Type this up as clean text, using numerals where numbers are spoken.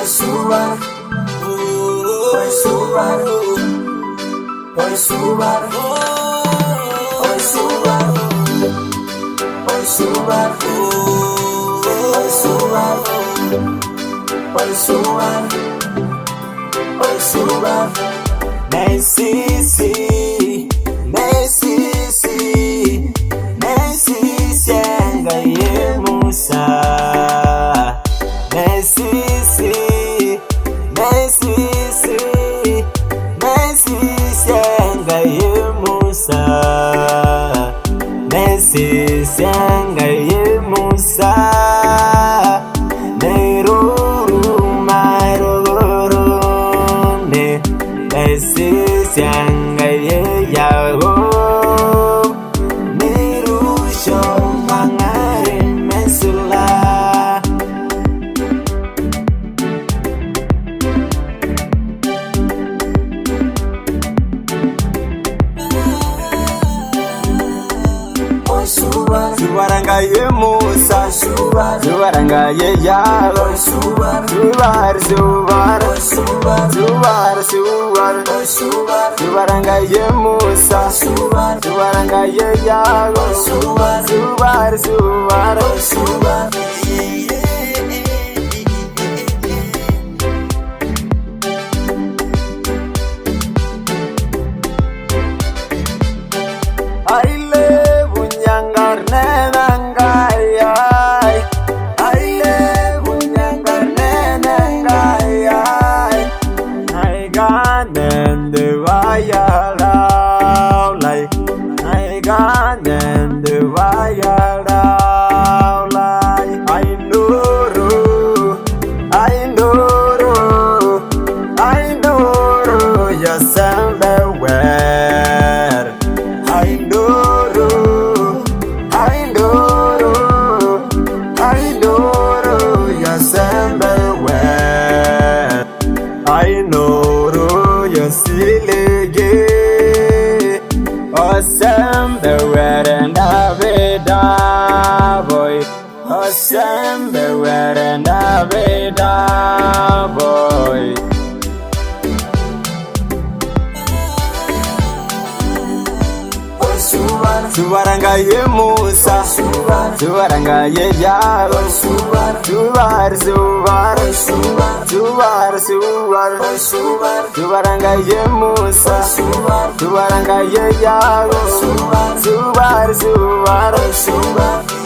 subar, oi subar, oi subar, oi subar, oi subar, oi subar, oi subar, oi subar. Nem Sisi, nem Sisi, nem Sisi engaye Musa. Nem Sisi, nem Sisi, nem Sisi engaye Musa. Nem Sisi engaye Musa. Sisi engaye Yago Nirusho mangare mesula. Oi subar, subarangaye Musa, subar, subarangaye Yago, subar, subar, subar, subar, subar, subar, subar, subarangaye Musa, subar, subarangaye Yago, subar, subar, subar, subar. Aile bunyangar nenangai, aile bunyangar nenangai, ai ganen de vaya lai, ai ganen de vaya lai. Ai nuru, ai nuru, ai nuru, ya sembe wer. Ai nuru, ai nuru, ai nuru, ya sembe wer. Ai nuru, ya silege, o sembe wer and aveda boy, o sembe wer and aveda boy. Subarangaye Musa, subar, subarangaye Yago, subar, subar, subar, subar, subar, subar, subar, subarangaye Musa, subar, subarangaye Yago, subar, subar, subar, subar.